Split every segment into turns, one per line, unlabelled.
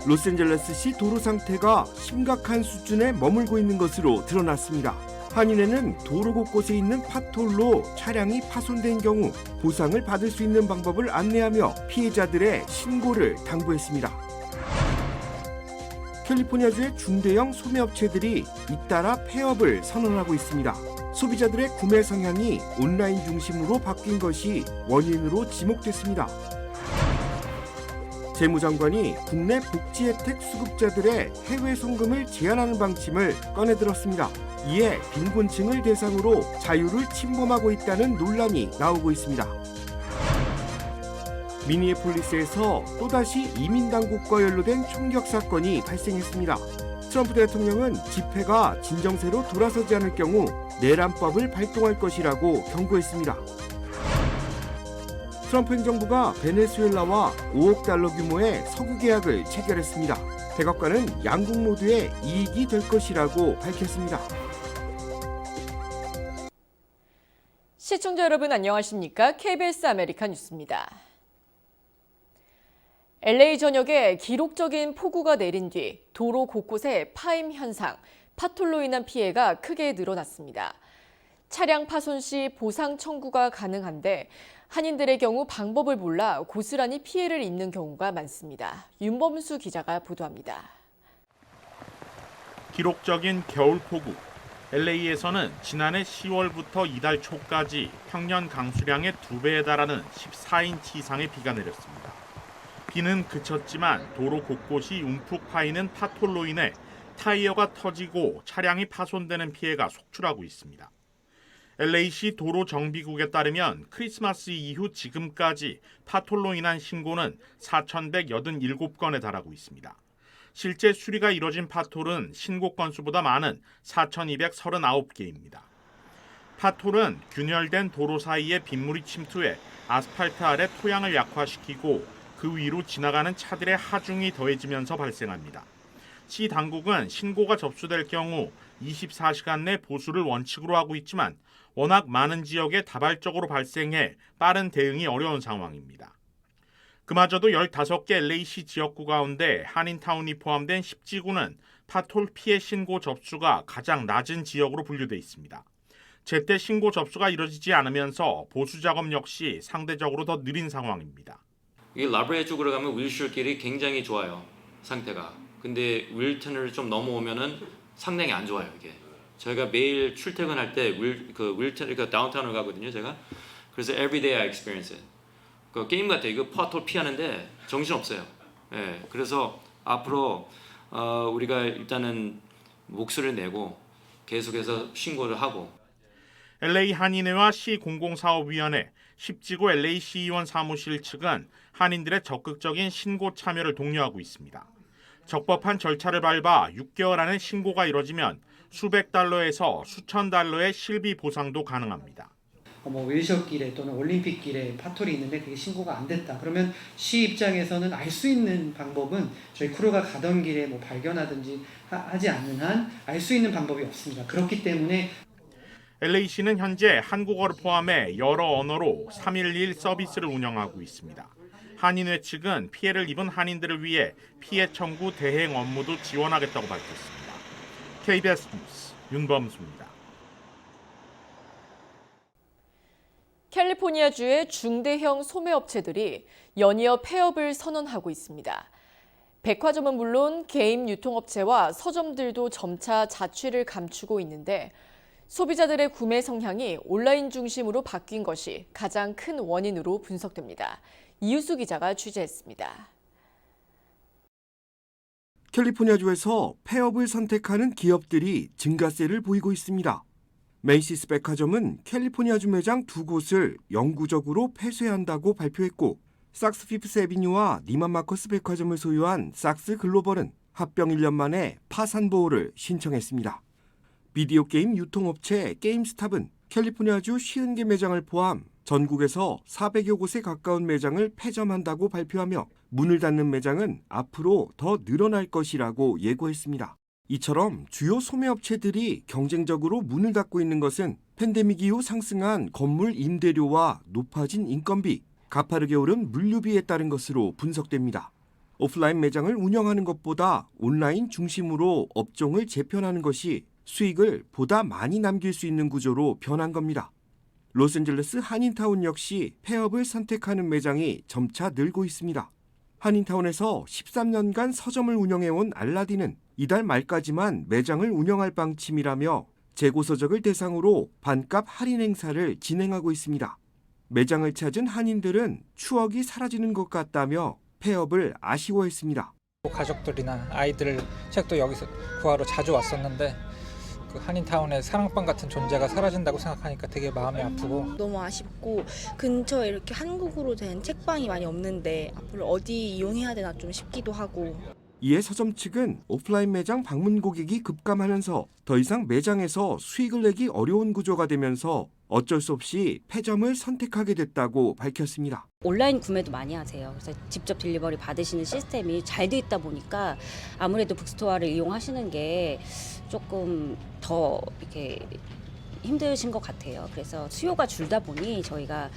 로스앤젤레스시 도로 상태가 심각한 수준에 머물고 있는 것으로 드러났습니다. 한인회는 도로 곳곳에 있는 파톨로 차량이 파손된 경우 보상을 받을 수 있는 방법을 안내하며 피해자들의 신고를 당부했습니다. 캘리포니아주의 중대형 소매업체들이 잇따라 폐업을 선언하고 있습니다. 소비자들의 구매 성향이 온라인 중심으로 바뀐 것이 원인으로 지목됐습니다. 재무장관이 국내 복지 혜택 수급자들의 해외 송금을 제한하는 방침을 꺼내들었습니다. 이에 빈곤층을 대상으로 자유를 침범하고 있다는 논란이 나오고 있습니다. 미니애폴리스에서 또다시 이민당국과 연루된 총격 사건이 발생했습니다. 트럼프 대통령은 집회가 진정세로 돌아서지 않을 경우 내란법을 발동할 것이라고 경고했습니다. 트럼프 행정부가 베네수엘라와 5억 달러 규모의 석유 계약을 체결했습니다. 백악관은 양국 모두의 이익이 될 것이라고 밝혔습니다.
시청자 여러분 안녕하십니까? KBS 아메리카 뉴스입니다. LA 전역에 기록적인 폭우가 내린 뒤 도로 곳곳에 파임 현상, 파톨로 인한 피해가 크게 늘어났습니다. 차량 파손 시 보상 청구가 가능한데 한인들의 경우 방법을 몰라 고스란히 피해를 입는 경우가 많습니다. 윤범수 기자가 보도합니다.
기록적인 겨울 폭우. LA에서는 지난해 10월부터 이달 초까지 평년 강수량의 2배에 달하는 14인치 이상의 비가 내렸습니다. 비는 그쳤지만 도로 곳곳이 움푹 파이는 파톨로 인해 타이어가 터지고 차량이 파손되는 피해가 속출하고 있습니다. LA시 도로정비국에 따르면 크리스마스 이후 지금까지 파톨로 인한 신고는 4,187건에 달하고 있습니다. 실제 수리가 이뤄진 파톨은 신고 건수보다 많은 4,239개입니다. 파톨은 균열된 도로 사이에 빗물이 침투해 아스팔트 아래 토양을 약화시키고 그 위로 지나가는 차들의 하중이 더해지면서 발생합니다. 시 당국은 신고가 접수될 경우 24시간 내 보수를 원칙으로 하고 있지만 워낙 많은 지역에 다발적으로 발생해 빠른 대응이 어려운 상황입니다. 그마저도 15개 LA시 지역구 가운데 한인타운이 포함된 10지구는 파톨 피해 신고 접수가 가장 낮은 지역으로 분류돼 있습니다. 제때 신고 접수가 이뤄지지 않으면서 보수 작업 역시 상대적으로 더 느린 상황입니다.
이 라브레 쪽으로 가면 윌셔길이 굉장히 좋아요, 상태가. 근데 윌턴을 좀 넘어오면은 상당히 안 좋아요, 이게. 저희가 매일 출퇴근할 때 윌턴, 그러니까 다운타운을 가거든요, 제가. 그래서 every day I experience it. 그 게임 같아요. 이거 파톨 피하는데 정신 없어요. 예, 그래서 앞으로 우리가 일단은 목소리를 내고 계속해서 신고를 하고.
LA 한인회와 시 공공사업위원회, 10지구 LA 시의원 사무실 측은 한인들의 적극적인 신고 참여를 독려하고 있습니다. 적법한 절차를 밟아 6개월 안에 신고가 이뤄지면 수백 달러에서 수천 달러의 실비 보상도 가능합니다.
윌셔길에 또는 올림픽길에 파톨이 있는데 그게 신고가 안 됐다. 그러면 시 입장에서는 알 수 있는 방법은 저희 크루가 가던 길에 발견하든지 하지 않는 한 알 수 있는 방법이 없습니다. 그렇기 때문에
LA시는 현재 한국어를 포함해 여러 언어로 311 서비스를 운영하고 있습니다. 한인회 측은 피해를 입은 한인들을 위해 피해 청구 대행 업무도 지원하겠다고 밝혔습니다. KBS 뉴스 윤범수입니다.
캘리포니아주의 중대형 소매업체들이 연이어 폐업을 선언하고 있습니다. 백화점은 물론 개인 유통업체와 서점들도 점차 자취를 감추고 있는데 소비자들의 구매 성향이 온라인 중심으로 바뀐 것이 가장 큰 원인으로 분석됩니다. 이유수 기자가 취재했습니다.
캘리포니아주에서 폐업을 선택하는 기업들이 증가세를 보이고 있습니다. 메이시스 백화점은 캘리포니아주 매장 2곳을 영구적으로 폐쇄한다고 발표했고 sak스 피프스 애비뉴와 니만 마커스 백화점을 소유한 sak스 글로벌은 합병 1년 만에 파산 보호를 신청했습니다. 비디오 게임 유통업체 게임스탑은 캘리포니아주 50개 매장을 포함 전국에서 400여 곳에 가까운 매장을 폐점한다고 발표하며 문을 닫는 매장은 앞으로 더 늘어날 것이라고 예고했습니다. 이처럼 주요 소매업체들이 경쟁적으로 문을 닫고 있는 것은 팬데믹 이후 상승한 건물 임대료와 높아진 인건비, 가파르게 오른 물류비에 따른 것으로 분석됩니다. 오프라인 매장을 운영하는 것보다 온라인 중심으로 업종을 재편하는 것이 수익을 보다 많이 남길 수 있는 구조로 변한 겁니다. 로스앤젤레스 한인타운 역시 폐업을 선택하는 매장이 점차 늘고 있습니다. 한인타운에서 13년간 서점을 운영해온 알라딘은 이달 말까지만 매장을 운영할 방침이라며 재고서적을 대상으로 반값 할인 행사를 진행하고 있습니다. 매장을 찾은 한인들은 추억이 사라지는 것 같다며 폐업을 아쉬워했습니다.
가족들이나 아이들 책도 여기서 구하러 자주 왔었는데 그 한인타운의 사랑방 같은 존재가 사라진다고 생각하니까 되게 마음이 아프고
너무 아쉽고 근처에 이렇게 한국어로 된 책방이 많이 없는데 앞으로 어디 이용해야 되나 좀 싶기도 하고.
이에 서점 측은 오프라인 매장 방문 고객이 급감하면서 더 이상 매장에서 수익을 내기 어려운 구조가 되면서 어쩔 수 없이 폐점을 선택하게 됐다고 밝혔습니다.
온라인 구매도 많이 하세요. 그래서 직접 딜리버리 받으시는 시스템이 잘 돼 있다 보니까 아무래도 북스토어를 이용하시는 게 조금 더 이렇게 힘드신 것 같아요. 그래서 수요가 줄다 보니 저희가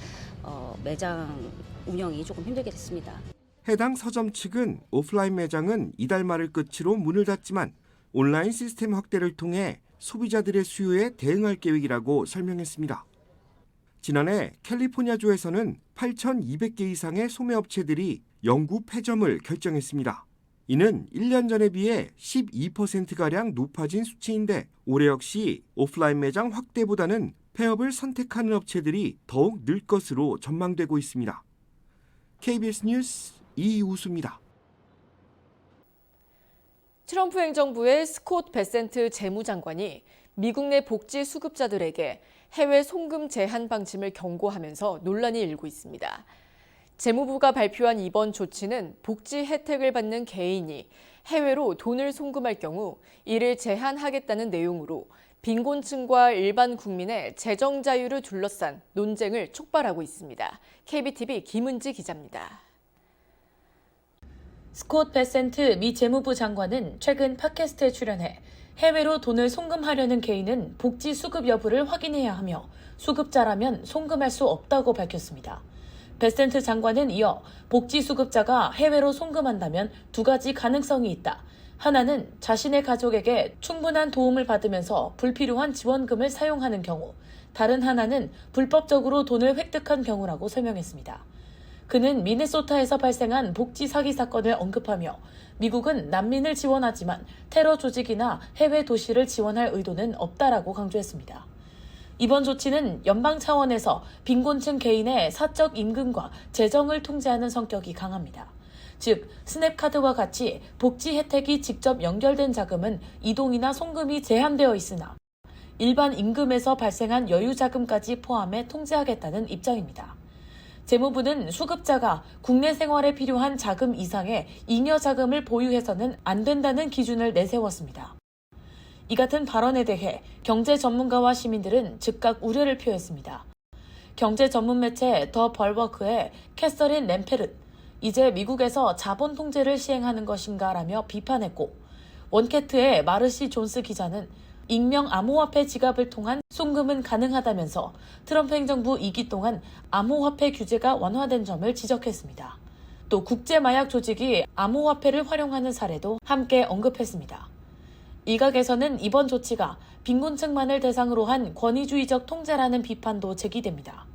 매장 운영이 조금 힘들게 됐습니다.
해당 서점 측은 오프라인 매장은 이달 말을 끝으로 문을 닫지만 온라인 시스템 확대를 통해 소비자들의 수요에 대응할 계획이라고 설명했습니다. 지난해 캘리포니아주에서는 8,200개 이상의 소매업체들이 영구 폐점을 결정했습니다. 이는 1년 전에 비해 12%가량 높아진 수치인데 올해 역시 오프라인 매장 확대보다는 폐업을 선택하는 업체들이 더욱 늘 것으로 전망되고 있습니다. KBS 뉴스 이우수입니다.
트럼프 행정부의 스콧 베센트 재무장관이 미국 내 복지 수급자들에게 해외 송금 제한 방침을 경고하면서 논란이 일고 있습니다. 재무부가 발표한 이번 조치는 복지 혜택을 받는 개인이 해외로 돈을 송금할 경우 이를 제한하겠다는 내용으로 빈곤층과 일반 국민의 재정 자유를 둘러싼 논쟁을 촉발하고 있습니다. KBTV 김은지 기자입니다.
스콧 베센트 미 재무부 장관은 최근 팟캐스트에 출연해 해외로 돈을 송금하려는 개인은 복지 수급 여부를 확인해야 하며 수급자라면 송금할 수 없다고 밝혔습니다. 베센트 장관은 이어 복지 수급자가 해외로 송금한다면 두 가지 가능성이 있다. 하나는 자신의 가족에게 충분한 도움을 받으면서 불필요한 지원금을 사용하는 경우, 다른 하나는 불법적으로 돈을 획득한 경우라고 설명했습니다. 그는 미네소타에서 발생한 복지 사기 사건을 언급하며 미국은 난민을 지원하지만 테러 조직이나 해외 도시를 지원할 의도는 없다라고 강조했습니다. 이번 조치는 연방 차원에서 빈곤층 개인의 사적 임금과 재정을 통제하는 성격이 강합니다. 즉, 스냅카드와 같이 복지 혜택이 직접 연결된 자금은 이동이나 송금이 제한되어 있으나 일반 임금에서 발생한 여유 자금까지 포함해 통제하겠다는 입장입니다. 재무부는 수급자가 국내 생활에 필요한 자금 이상의 잉여 자금을 보유해서는 안 된다는 기준을 내세웠습니다. 이 같은 발언에 대해 경제 전문가와 시민들은 즉각 우려를 표했습니다. 경제 전문 매체 더 벌워크의 캐서린 램페르트, 이제 미국에서 자본 통제를 시행하는 것인가라며 비판했고, 원캐트의 마르시 존스 기자는 익명 암호화폐 지갑을 통한 송금은 가능하다면서 트럼프 행정부 2기 동안 암호화폐 규제가 완화된 점을 지적했습니다. 또 국제마약 조직이 암호화폐를 활용하는 사례도 함께 언급했습니다. 일각에서는 이번 조치가 빈곤층만을 대상으로 한 권위주의적 통제라는 비판도 제기됩니다.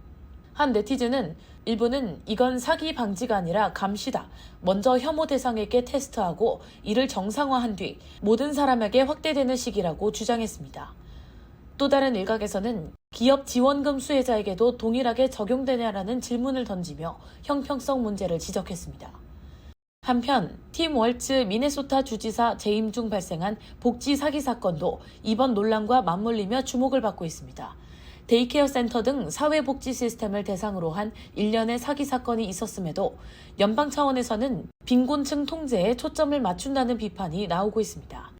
한 네티즌은 일부는 이건 사기 방지가 아니라 감시다. 먼저 혐오 대상에게 테스트하고 이를 정상화한 뒤 모든 사람에게 확대되는 시기라고 주장했습니다. 또 다른 일각에서는 기업 지원금 수혜자에게도 동일하게 적용되냐라는 질문을 던지며 형평성 문제를 지적했습니다. 한편 팀 월츠 미네소타 주지사 재임 중 발생한 복지 사기 사건도 이번 논란과 맞물리며 주목을 받고 있습니다. 데이케어 센터 등 사회복지 시스템을 대상으로 한 일련의 사기 사건이 있었음에도 연방 차원에서는 빈곤층 통제에 초점을 맞춘다는 비판이 나오고 있습니다.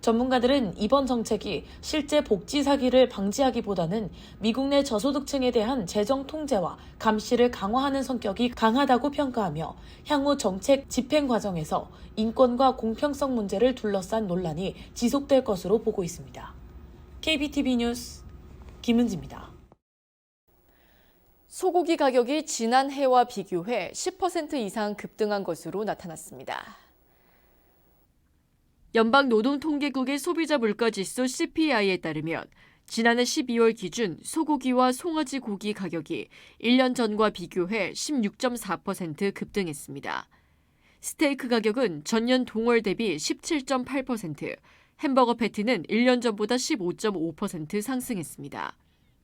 전문가들은 이번 정책이 실제 복지 사기를 방지하기보다는 미국 내 저소득층에 대한 재정 통제와 감시를 강화하는 성격이 강하다고 평가하며 향후 정책 집행 과정에서 인권과 공평성 문제를 둘러싼 논란이 지속될 것으로 보고 있습니다. KBTV 뉴스 김은지입니다.
소고기 가격이 지난해와 비교해 10% 이상 급등한 것으로 나타났습니다. 연방노동통계국의 소비자 물가지수 CPI에 따르면 지난해 12월 기준 소고기와 송아지 고기 가격이 1년 전과 비교해 16.4% 급등했습니다. 스테이크 가격은 전년 동월 대비 17.8%, 햄버거 패티는 1년 전보다 15.5% 상승했습니다.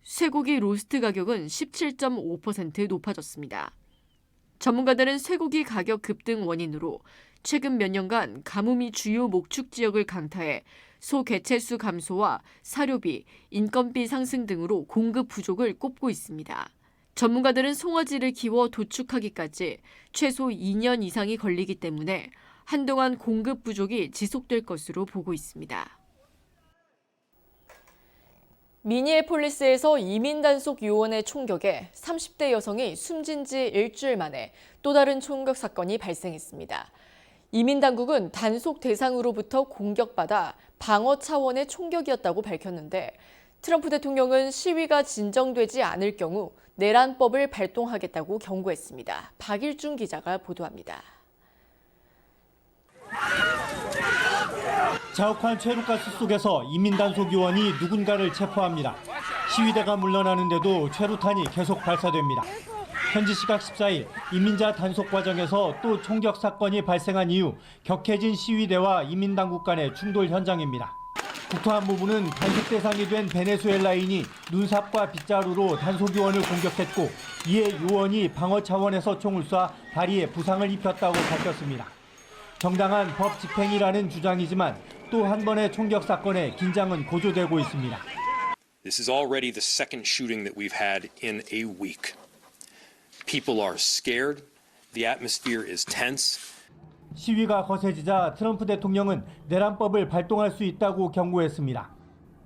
쇠고기 로스트 가격은 17.5% 높아졌습니다. 전문가들은 쇠고기 가격 급등 원인으로 최근 몇 년간 가뭄이 주요 목축 지역을 강타해 소 개체수 감소와 사료비, 인건비 상승 등으로 공급 부족을 꼽고 있습니다. 전문가들은 송아지를 키워 도축하기까지 최소 2년 이상이 걸리기 때문에 한동안 공급 부족이 지속될 것으로 보고 있습니다. 미니애폴리스에서 이민 단속 요원의 총격에 30대 여성이 숨진 지 일주일 만에 또 다른 총격 사건이 발생했습니다. 이민 당국은 단속 대상으로부터 공격받아 방어 차원의 총격이었다고 밝혔는데 트럼프 대통령은 시위가 진정되지 않을 경우 내란법을 발동하겠다고 경고했습니다. 박일중 기자가 보도합니다.
자욱한 최루가스 속에서 이민단속 요원이 누군가를 체포합니다. 시위대가 물러나는데도 최루탄이 계속 발사됩니다. 현지 시각 14일 이민자 단속 과정에서 또 총격 사건이 발생한 이후 격해진 시위대와 이민당국 간의 충돌 현장입니다. 국토안보부는 단속 대상이 된 베네수엘라인이 눈삽과 빗자루로 단속 요원을 공격했고 이에 요원이 방어 차원에서 총을 쏴 다리에 부상을 입혔다고 밝혔습니다. 정당한 법 집행이라는 주장이지만 또 한 번의 총격 사건에 긴장은 고조되고 있습니다.
This is already the second shooting that we've had in a week. People are scared. The atmosphere is tense.
시위가 거세지자 트럼프 대통령은 내란법을 발동할 수 있다고 경고했습니다.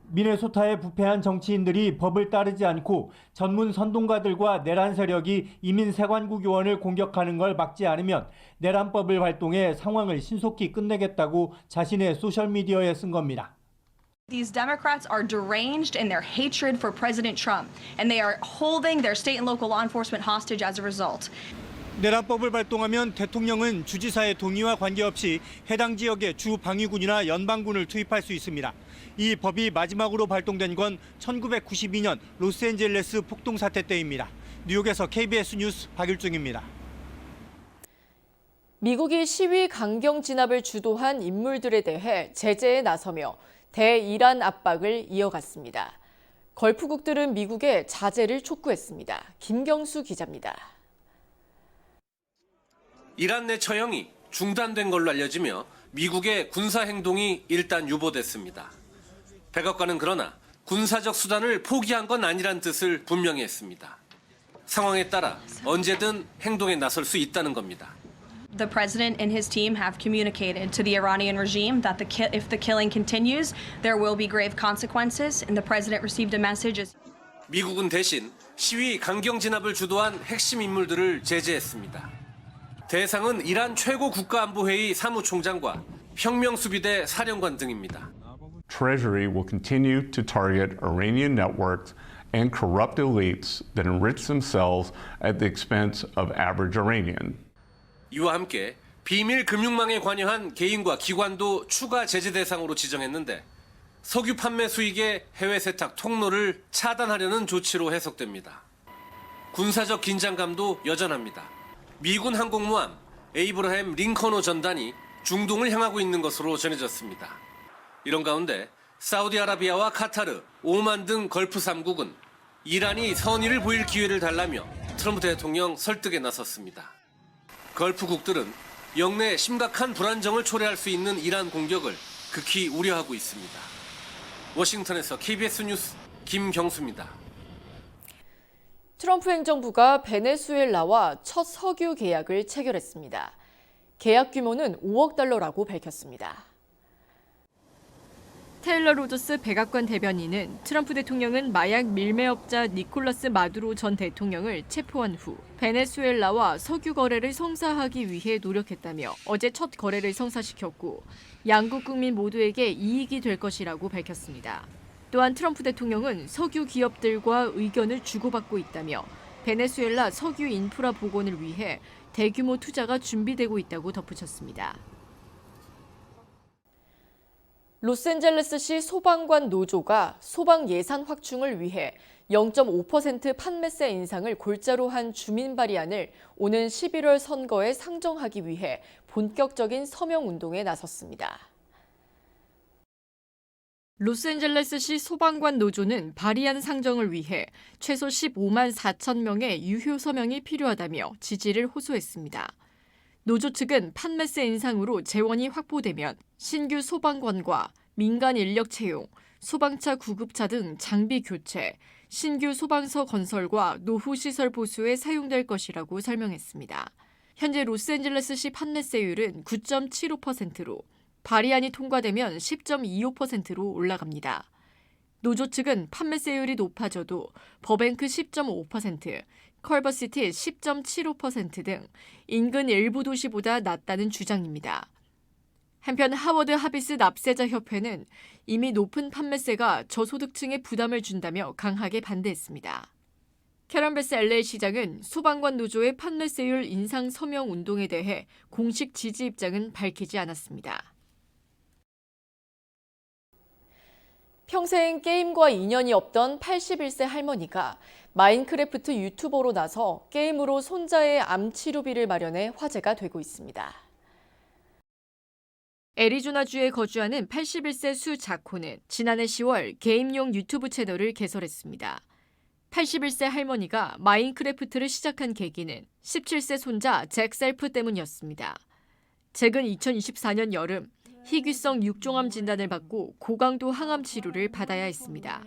미네소타의 부패한 정치인들이 법을 따르지 않고 전문 선동가들과 내란 세력이 이민 세관국 요원을 공격하는 걸 막지 않으면 내란법을 발동해 상황을 신속히 끝내겠다고 자신의 소셜미디어에 쓴 겁니다.
These Democrats are deranged in their hatred for President Trump, and they are holding their state and local law enforcement hostage as a result.
내란법을 발동하면 대통령은 주지사의 동의와 관계없이 해당 지역에 주 방위군이나 연방군을 투입할 수 있습니다. 이 법이 마지막으로 발동된 건 1992년 로스앤젤레스 폭동 사태 때입니다. 뉴욕에서 KBS 뉴스 박일중입니다.
미국이 시위 강경 진압을 주도한 인물들에 대해 제재에 나서며 대이란 압박을 이어갔습니다. 걸프국들은 미국의 자제를 촉구했습니다. 김경수 기자입니다.
이란 내 처형이 중단된 걸로 알려지며 미국의 군사 행동이 일단 유보됐습니다. 백악관은 그러나 군사적 수단을 포기한 건 아니란 뜻을 분명히 했습니다. 상황에 따라 언제든 행동에 나설 수 있다는 겁니다.
The president and his team have communicated to the Iranian regime that if the killing continues, there will be grave consequences, and the president received a message.
미국은 대신 시위 강경 진압을 주도한 핵심 인물들을 제재했습니다. 대상은 이란 최고 국가안보회의 사무총장과 혁명수비대 사령관 등입니다.
Treasury will continue to target Iranian networks and corrupt elites that enrich themselves at the expense of average Iranian.
이와 함께 비밀 금융망에 관여한 개인과 기관도 추가 제재 대상으로 지정했는데 석유 판매 수익의 해외 세탁 통로를 차단하려는 조치로 해석됩니다. 군사적 긴장감도 여전합니다. 미군 항공모함 에이브라햄 링컨호 전단이 중동을 향하고 있는 것으로 전해졌습니다. 이런 가운데 사우디아라비아와 카타르, 오만 등 걸프 3국은 이란이 선의를 보일 기회를 달라며 트럼프 대통령 설득에 나섰습니다. 걸프국들은 영내에 심각한 불안정을 초래할 수 있는 이란 공격을 극히 우려하고 있습니다. 워싱턴에서 KBS 뉴스 김경수입니다.
트럼프 행정부가 베네수엘라와 첫 석유 계약을 체결했습니다. 계약 규모는 5억 달러라고 밝혔습니다. 테일러 로저스 백악관 대변인은 트럼프 대통령은 마약 밀매업자 니콜라스 마두로 전 대통령을 체포한 후 베네수엘라와 석유 거래를 성사하기 위해 노력했다며 어제 첫 거래를 성사시켰고 양국 국민 모두에게 이익이 될 것이라고 밝혔습니다. 또한 트럼프 대통령은 석유 기업들과 의견을 주고받고 있다며 베네수엘라 석유 인프라 복원을 위해 대규모 투자가 준비되고 있다고 덧붙였습니다. 로스앤젤레스시 소방관 노조가 소방 예산 확충을 위해 0.5% 판매세 인상을 골자로 한 주민 발의안을 오는 11월 선거에 상정하기 위해 본격적인 서명 운동에 나섰습니다. 로스앤젤레스시 소방관 노조는 발의안 상정을 위해 최소 15만 4천 명의 유효 서명이 필요하다며 지지를 호소했습니다. 노조 측은 판매세 인상으로 재원이 확보되면 신규 소방관과 민간 인력 채용, 소방차 구급차 등 장비 교체, 신규 소방서 건설과 노후 시설 보수에 사용될 것이라고 설명했습니다. 현재 로스앤젤레스시 판매세율은 9.75%로 발의안이 통과되면 10.25%로 올라갑니다. 노조 측은 판매세율이 높아져도 버뱅크 10.5%, 컬버시티 10.75% 등 인근 일부 도시보다 낮다는 주장입니다. 한편 하워드 하비스 납세자 협회는 이미 높은 판매세가 저소득층에 부담을 준다며 강하게 반대했습니다. 캐런 베스 LA 시장은 소방관 노조의 판매세율 인상 서명 운동에 대해 공식 지지 입장은 밝히지 않았습니다. 평생 게임과 인연이 없던 81세 할머니가 마인크래프트 유튜버로 나서 게임으로 손자의 암 치료비를 마련해 화제가 되고 있습니다. 애리조나주에 거주하는 81세 수 자코는 지난해 10월 게임용 유튜브 채널을 개설했습니다. 81세 할머니가 마인크래프트를 시작한 계기는 17세 손자 잭 셀프 때문이었습니다. 잭은 2024년 여름 희귀성 육종암 진단을 받고 고강도 항암 치료를 받아야 했습니다.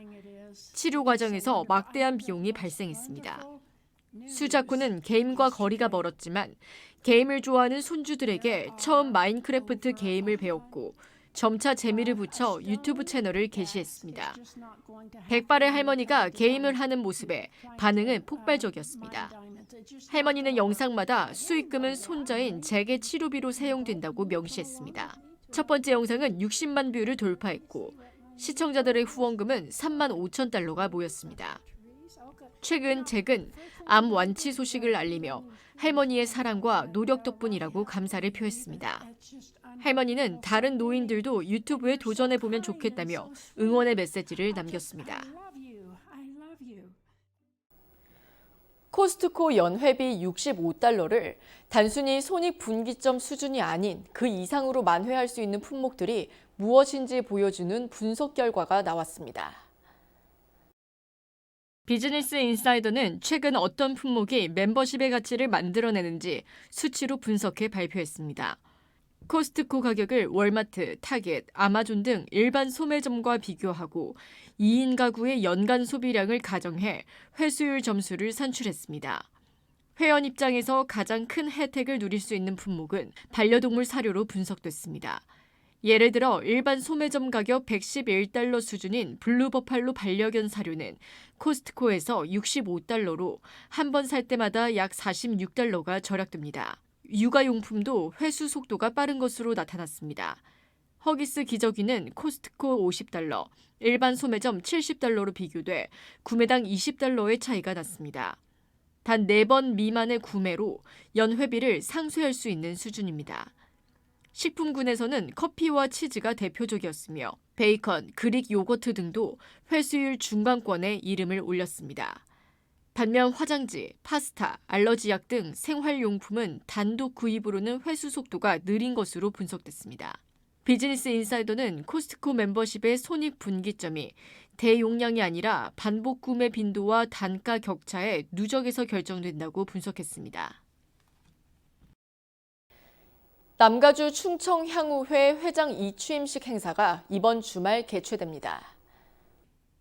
치료 과정에서 막대한 비용이 발생했습니다. 수자코는 게임과 거리가 멀었지만 게임을 좋아하는 손주들에게 처음 마인크래프트 게임을 배웠고 점차 재미를 붙여 유튜브 채널을 개시했습니다. 백발의 할머니가 게임을 하는 모습에 반응은 폭발적이었습니다. 할머니는 영상마다 수익금은 손자인 잭의 치료비로 사용된다고 명시했습니다. 첫 번째 영상은 60만 뷰를 돌파했고 시청자들의 후원금은 3만 5천 달러가 모였습니다. 최근 잭은 암 완치 소식을 알리며 할머니의 사랑과 노력 덕분이라고 감사를 표했습니다. 할머니는 다른 노인들도 유튜브에 도전해보면 좋겠다며 응원의 메시지를 남겼습니다. 코스트코 연회비 65달러를 단순히 손익분기점 수준이 아닌 그 이상으로 만회할 수 있는 품목들이 무엇인지 보여주는 분석 결과가 나왔습니다. 비즈니스 인사이더는 최근 어떤 품목이 멤버십의 가치를 만들어내는지 수치로 분석해 발표했습니다. 코스트코 가격을 월마트, 타겟, 아마존 등 일반 소매점과 비교하고 2인 가구의 연간 소비량을 가정해 회수율 점수를 산출했습니다. 회원 입장에서 가장 큰 혜택을 누릴 수 있는 품목은 반려동물 사료로 분석됐습니다. 예를 들어 일반 소매점 가격 111달러 수준인 블루버팔로 반려견 사료는 코스트코에서 65달러로 한 번 살 때마다 약 46달러가 절약됩니다. 육아용품도 회수 속도가 빠른 것으로 나타났습니다. 허기스 기저귀는 코스트코 50달러, 일반 소매점 70달러로 비교돼 구매당 20달러의 차이가 났습니다. 단 4번 미만의 구매로 연회비를 상쇄할 수 있는 수준입니다. 식품군에서는 커피와 치즈가 대표적이었으며 베이컨, 그릭 요거트 등도 회수율 중간권에 이름을 올렸습니다. 반면 화장지, 파스타, 알러지약 등 생활용품은 단독 구입으로는 회수 속도가 느린 것으로 분석됐습니다. 비즈니스 인사이더는 코스트코 멤버십의 손익분기점이 대용량이 아니라 반복 구매 빈도와 단가 격차의 누적에서 결정된다고 분석했습니다. 남가주 충청향후회 회장 이취임식 행사가 이번 주말 개최됩니다.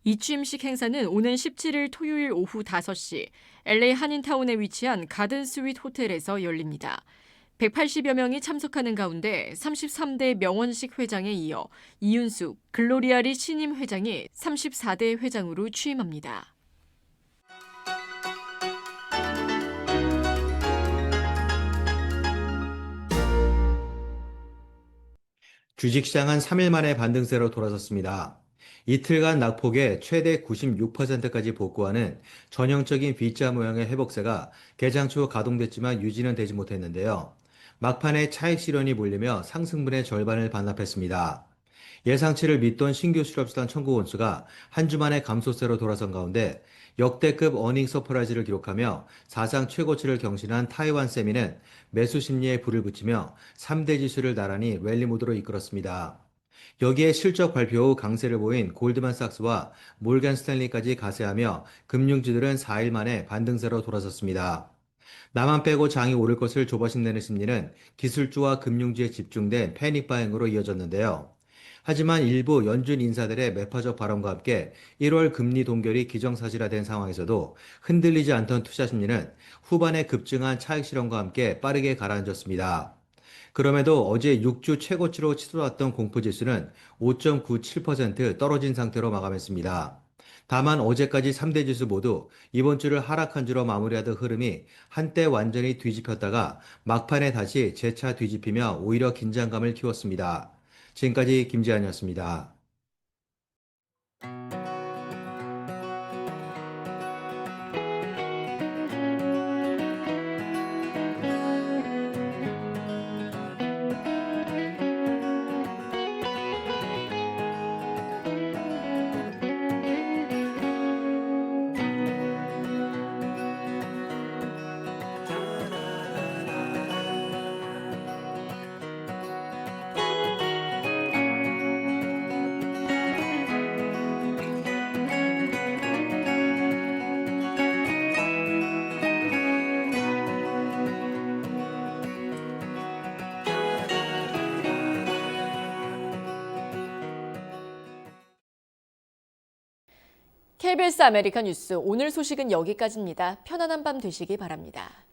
이취임식 행사는 오는 17일 토요일 오후 5시 LA 한인타운에 위치한 가든 스윗 호텔에서 열립니다. 180여 명이 참석하는 가운데 33대 명원식 회장에 이어 이윤숙, 글로리아리 신임 회장이 34대 회장으로 취임합니다.
주식시장은 3일 만에 반등세로 돌아섰습니다. 이틀간 낙폭의 최대 96%까지 복구하는 전형적인 V자 모양의 회복세가 개장 초 가동됐지만 유지는 되지 못했는데요. 막판에 차익 실현이 몰리며 상승분의 절반을 반납했습니다. 예상치를 밑돈 신규 실업수당 청구 건수가 한 주 만에 감소세로 돌아선 가운데 역대급 어닝 서프라이즈를 기록하며 사상 최고치를 경신한 타이완 세미는 매수 심리에 불을 붙이며 3대 지수를 나란히 랠리 모드로 이끌었습니다. 여기에 실적 발표 후 강세를 보인 골드만삭스와 몰간 스탠리까지 가세하며 금융주들은 4일 만에 반등세로 돌아섰습니다. 나만 빼고 장이 오를 것을 조바심 내는 심리는 기술주와 금융주에 집중된 패닉 바잉으로 이어졌는데요. 하지만 일부 연준 인사들의 매파적 발언과 함께 1월 금리 동결이 기정사실화된 상황에서도 흔들리지 않던 투자 심리는 후반에 급증한 차익 실현과 함께 빠르게 가라앉았습니다. 그럼에도 어제 6주 최고치로 치솟았던 공포지수는 5.97% 떨어진 상태로 마감했습니다. 다만 어제까지 3대 지수 모두 이번 주를 하락한 주로 마무리하던 흐름이 한때 완전히 뒤집혔다가 막판에 다시 재차 뒤집히며 오히려 긴장감을 키웠습니다. 지금까지 김재한이었습니다.
KBS 아메리카 뉴스 오늘 소식은 여기까지입니다. 편안한 밤 되시기 바랍니다.